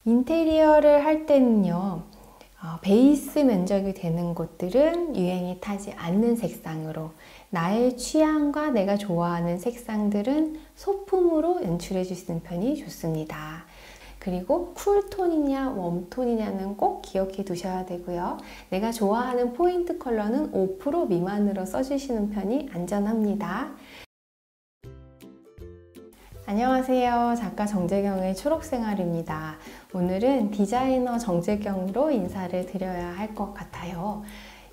인테리어를 할 때는요, 베이스 면적이 되는 곳들은 유행이 타지 않는 색상으로, 나의 취향과 내가 좋아하는 색상들은 소품으로 연출해 주시는 편이 좋습니다. 그리고 쿨톤이냐 웜톤이냐는 꼭 기억해 두셔야 되고요. 내가 좋아하는 포인트 컬러는 5% 미만으로 써주시는 편이 안전합니다. 안녕하세요. 작가 정재경의 초록생활입니다. 오늘은 디자이너 정재경으로 인사를 드려야 할 것 같아요.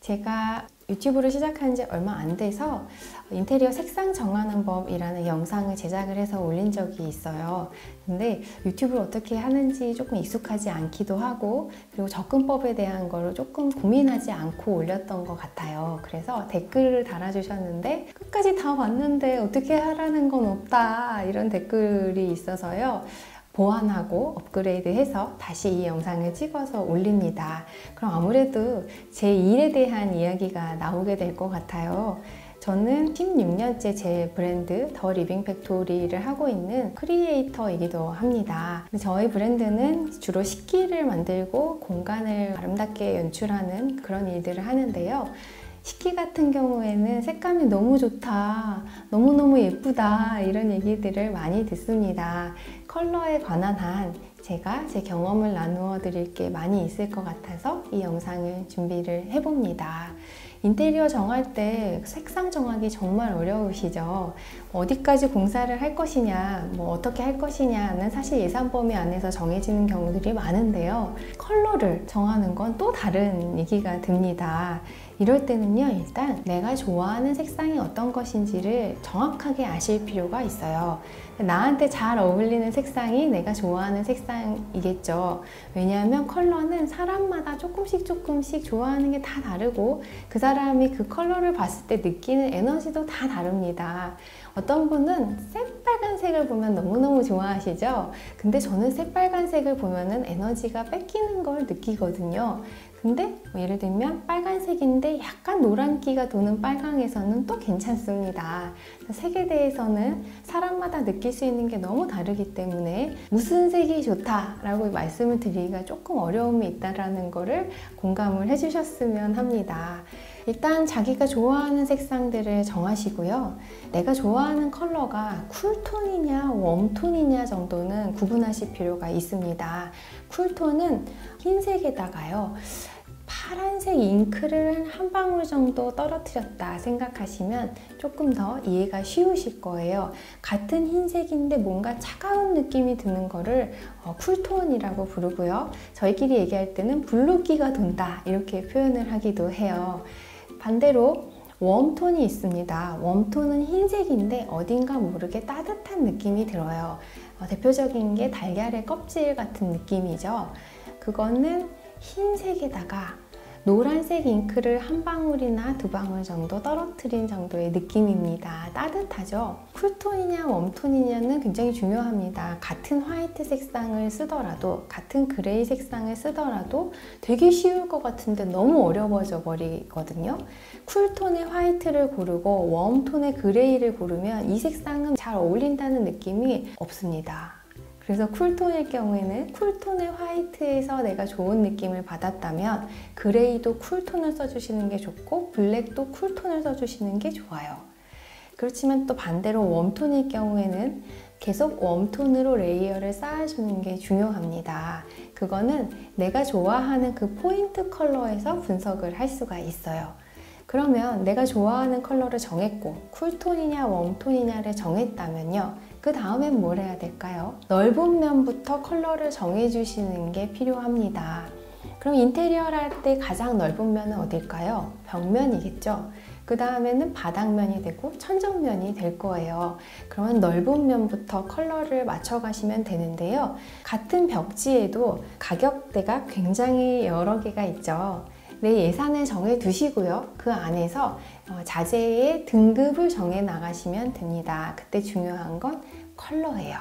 제가 유튜브를 시작한 지 얼마 안 돼서 인테리어 색상 정하는 법이라는 영상을 제작을 해서 올린 적이 있어요. 근데 유튜브를 어떻게 하는지 조금 익숙하지 않기도 하고, 그리고 접근법에 대한 거를 조금 고민하지 않고 올렸던 것 같아요. 그래서 댓글을 달아주셨는데 끝까지 다 봤는데 어떻게 하라는 건 없다, 이런 댓글이 있어서요. 보완하고 업그레이드해서 다시 이 영상을 찍어서 올립니다. 그럼 아무래도 제 일에 대한 이야기가 나오게 될 것 같아요. 저는 16년째 제 브랜드 더 리빙 팩토리를 하고 있는 크리에이터이기도 합니다. 저희 브랜드는 주로 식기를 만들고 공간을 아름답게 연출하는 그런 일들을 하는데요. 식기 같은 경우에는 색감이 너무 좋다, 너무너무 예쁘다, 이런 얘기들을 많이 듣습니다. 컬러에 관한 한 제가 제 경험을 나누어 드릴 게 많이 있을 것 같아서 이 영상을 준비를 해봅니다. 인테리어 정할 때 색상 정하기 정말 어려우시죠? 어디까지 공사를 할 것이냐, 어떻게 할 것이냐는 사실 예산 범위 안에서 정해지는 경우들이 많은데요. 컬러를 정하는 건 또 다른 얘기가 듭니다. 이럴 때는요, 일단 내가 좋아하는 색상이 어떤 것인지를 정확하게 아실 필요가 있어요. 나한테 잘 어울리는 색상이 내가 좋아하는 색상이겠죠. 왜냐하면 컬러는 사람마다 조금씩 좋아하는 게 다 다르고, 그 사람이 그 컬러를 봤을 때 느끼는 에너지도 다 다릅니다. 어떤 분은 새빨간색을 보면 너무너무 좋아하시죠? 근데 저는 새빨간색을 보면은 에너지가 뺏기는 걸 느끼거든요. 근데 예를 들면 빨간색인데 약간 노란기가 도는 빨강에서는 또 괜찮습니다. 색에 대해서는 사람마다 느낄 수 있는 게 너무 다르기 때문에 무슨 색이 좋다라고 말씀을 드리기가 조금 어려움이 있다는 거를 공감을 해주셨으면 합니다. 일단 자기가 좋아하는 색상들을 정하시고요. 내가 좋아하는 컬러가 쿨톤이냐 웜톤이냐 정도는 구분하실 필요가 있습니다. 쿨톤은 흰색에다가요, 파란색 잉크를 한 방울 정도 떨어뜨렸다 생각하시면 조금 더 이해가 쉬우실 거예요. 같은 흰색인데 뭔가 차가운 느낌이 드는 거를 쿨톤이라고 부르고요. 저희끼리 얘기할 때는 블루기가 돈다, 이렇게 표현을 하기도 해요. 반대로 웜톤이 있습니다. 웜톤은 흰색인데 어딘가 모르게 따뜻한 느낌이 들어요. 대표적인 게 달걀의 껍질 같은 느낌이죠. 그거는 흰색에다가 노란색 잉크를 한 방울이나 두 방울 정도 떨어뜨린 정도의 느낌입니다. 따뜻하죠? 쿨톤이냐 웜톤이냐는 굉장히 중요합니다. 같은 화이트 색상을 쓰더라도, 같은 그레이 색상을 쓰더라도 되게 쉬울 것 같은데 너무 어려워져 버리거든요. 쿨톤의 화이트를 고르고 웜톤의 그레이를 고르면 이 색상은 잘 어울린다는 느낌이 없습니다. 그래서 쿨톤일 경우에는 쿨톤의 화이트에서 내가 좋은 느낌을 받았다면 그레이도 쿨톤을 써주시는 게 좋고, 블랙도 쿨톤을 써주시는 게 좋아요. 그렇지만 또 반대로 웜톤일 경우에는 계속 웜톤으로 레이어를 쌓아주는 게 중요합니다. 그거는 내가 좋아하는 그 포인트 컬러에서 분석을 할 수가 있어요. 그러면 내가 좋아하는 컬러를 정했고 쿨톤이냐 웜톤이냐를 정했다면요, 그 다음엔 뭘 해야 될까요? 넓은 면부터 컬러를 정해주시는 게 필요합니다. 그럼 인테리어를 할 때 가장 넓은 면은 어딜까요? 벽면이겠죠? 그 다음에는 바닥면이 되고 천정면이 될 거예요. 그러면 넓은 면부터 컬러를 맞춰가시면 되는데요. 같은 벽지에도 가격대가 굉장히 여러 개가 있죠. 내 예산을 정해 두시고요. 그 안에서 자재의 등급을 정해 나가시면 됩니다. 그때 중요한 건 컬러예요.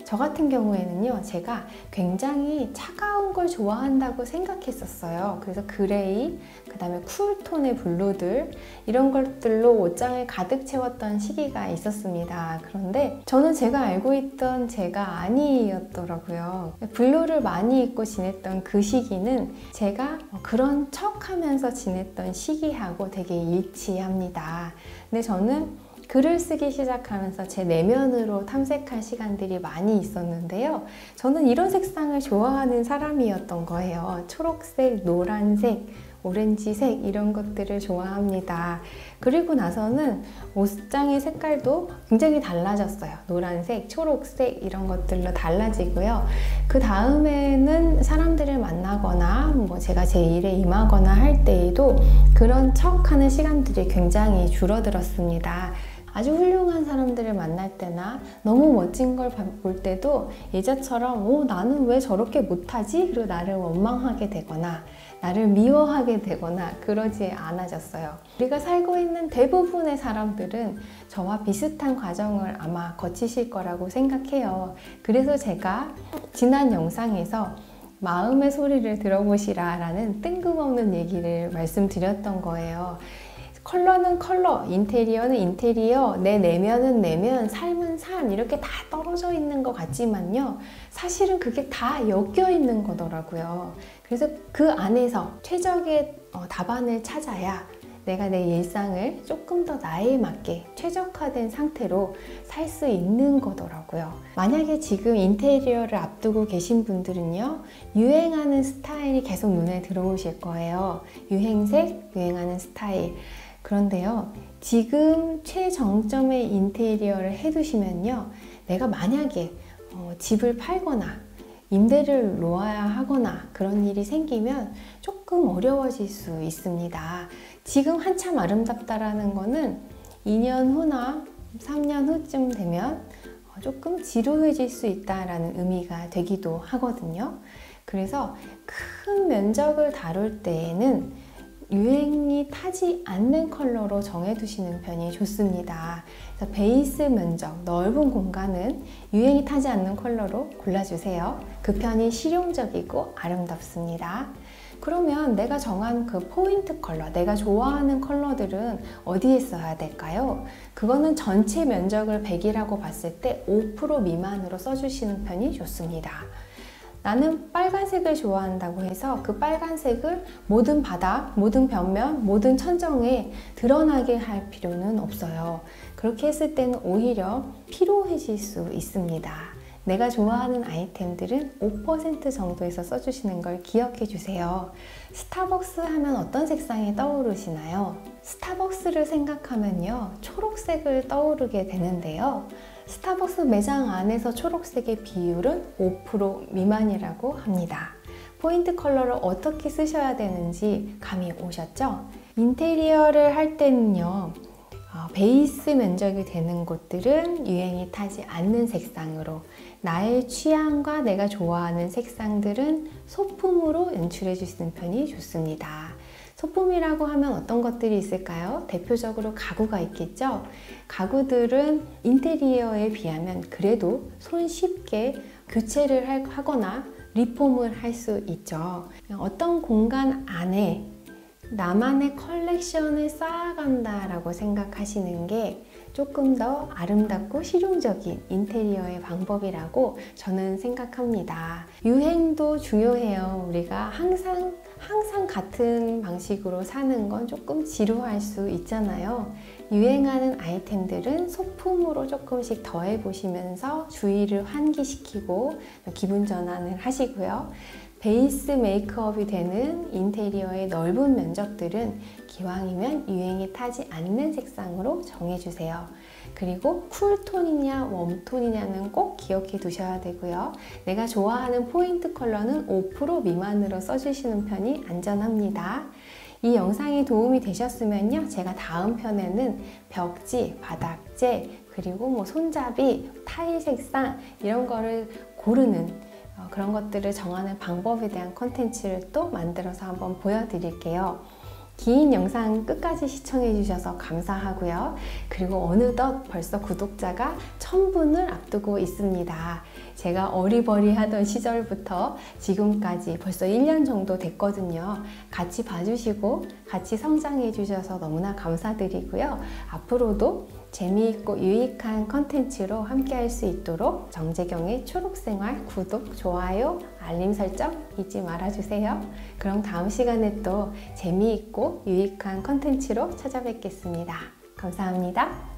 저 같은 경우에는요, 제가 굉장히 차가운 걸 좋아한다고 생각했었어요. 그래서 그레이, 그 다음에 쿨톤의 블루들, 이런 것들로 옷장을 가득 채웠던 시기가 있었습니다. 그런데 저는 제가 알고 있던 제가 아니었더라고요. 블루를 많이 입고 지냈던 그 시기는 제가 그런 척 하면서 지냈던 시기하고 되게 일치합니다. 근데 저는 글을 쓰기 시작하면서 제 내면으로 탐색할 시간들이 많이 있었는데요. 저는 이런 색상을 좋아하는 사람이었던 거예요. 초록색, 노란색, 오렌지색 이런 것들을 좋아합니다. 그리고 나서는 옷장의 색깔도 굉장히 달라졌어요. 노란색, 초록색 이런 것들로 달라지고요. 그 다음에는 사람들을 만나거나 뭐 제가 제 일에 임하거나 할 때에도 그런 척하는 시간들이 굉장히 줄어들었습니다. 아주 훌륭한 사람들을 만날 때나 너무 멋진 걸 볼 때도 예전처럼 나는 왜 저렇게 못하지? 그리고 나를 원망하게 되거나 나를 미워하게 되거나 그러지 않아졌어요. 우리가 살고 있는 대부분의 사람들은 저와 비슷한 과정을 아마 거치실 거라고 생각해요. 그래서 제가 지난 영상에서 마음의 소리를 들어보시라 라는 뜬금없는 얘기를 말씀드렸던 거예요. 컬러는 컬러, 인테리어는 인테리어, 내 내면은 내면, 삶은 삶 이렇게 다 떨어져 있는 것 같지만요. 사실은 그게 다 엮여 있는 거더라고요. 그래서 그 안에서 최적의 답안을 찾아야 내가 내 일상을 조금 더 나에 맞게 최적화된 상태로 살 수 있는 거더라고요. 만약에 지금 인테리어를 앞두고 계신 분들은요, 유행하는 스타일이 계속 눈에 들어오실 거예요. 유행색, 유행하는 스타일. 그런데요, 지금 최정점의 인테리어를 해두시면요, 내가 만약에 집을 팔거나 임대를 놓아야 하거나 그런 일이 생기면 조금 어려워질 수 있습니다. 지금 한참 아름답다라는 거는 2년 후나 3년 후쯤 되면 조금 지루해질 수 있다라는 의미가 되기도 하거든요. 그래서 큰 면적을 다룰 때에는 유행이 타지 않는 컬러로 정해두시는 편이 좋습니다. 그래서 베이스 면적, 넓은 공간은 유행이 타지 않는 컬러로 골라주세요. 그 편이 실용적이고 아름답습니다. 그러면 내가 정한 그 포인트 컬러, 내가 좋아하는 컬러들은 어디에 써야 될까요? 그거는 전체 면적을 100이라고 봤을 때 5% 미만으로 써주시는 편이 좋습니다. 나는 빨간색을 좋아한다고 해서 그 빨간색을 모든 바닥, 모든 벽면, 모든 천정에 드러나게 할 필요는 없어요. 그렇게 했을 때는 오히려 피로해질 수 있습니다. 내가 좋아하는 아이템들은 5% 정도에서 써주시는 걸 기억해 주세요. 스타벅스 하면 어떤 색상이 떠오르시나요? 스타벅스를 생각하면요, 초록색을 떠오르게 되는데요. 스타벅스 매장 안에서 초록색의 비율은 5% 미만이라고 합니다. 포인트 컬러를 어떻게 쓰셔야 되는지 감이 오셨죠? 인테리어를 할 때는요, 베이스 면적이 되는 곳들은 유행이 타지 않는 색상으로, 나의 취향과 내가 좋아하는 색상들은 소품으로 연출해 주시는 편이 좋습니다. 소품이라고 하면 어떤 것들이 있을까요? 대표적으로 가구가 있겠죠? 가구들은 인테리어에 비하면 그래도 손쉽게 교체를 하거나 리폼을 할 수 있죠. 어떤 공간 안에 나만의 컬렉션을 쌓아간다라고 생각하시는 게 조금 더 아름답고 실용적인 인테리어의 방법이라고 저는 생각합니다. 유행도 중요해요. 우리가 항상 같은 방식으로 사는 건 조금 지루할 수 있잖아요. 유행하는 아이템들은 소품으로 조금씩 더해 보시면서 주의를 환기시키고 기분 전환을 하시고요. 베이스 메이크업이 되는 인테리어의 넓은 면적들은 기왕이면 유행이 타지 않는 색상으로 정해주세요. 그리고 쿨톤이냐 웜톤이냐는 꼭 기억해 두셔야 되고요. 내가 좋아하는 포인트 컬러는 5% 미만으로 써주시는 편이 안전합니다. 이 영상이 도움이 되셨으면요, 제가 다음 편에는 벽지, 바닥재, 그리고 손잡이, 타일 색상 이런 거를 고르는 그런 것들을 정하는 방법에 대한 컨텐츠를 또 만들어서 한번 보여드릴게요. 긴 영상 끝까지 시청해 주셔서 감사하고요. 그리고 어느덧 벌써 구독자가 1000분을 앞두고 있습니다. 제가 어리버리하던 시절부터 지금까지 벌써 1년 정도 됐거든요. 같이 봐주시고 같이 성장해 주셔서 너무나 감사드리고요. 앞으로도 재미있고 유익한 컨텐츠로 함께 할 수 있도록 정재경의 초록생활 구독, 좋아요, 알림 설정 잊지 말아주세요. 그럼 다음 시간에 또 재미있고 유익한 컨텐츠로 찾아뵙겠습니다. 감사합니다.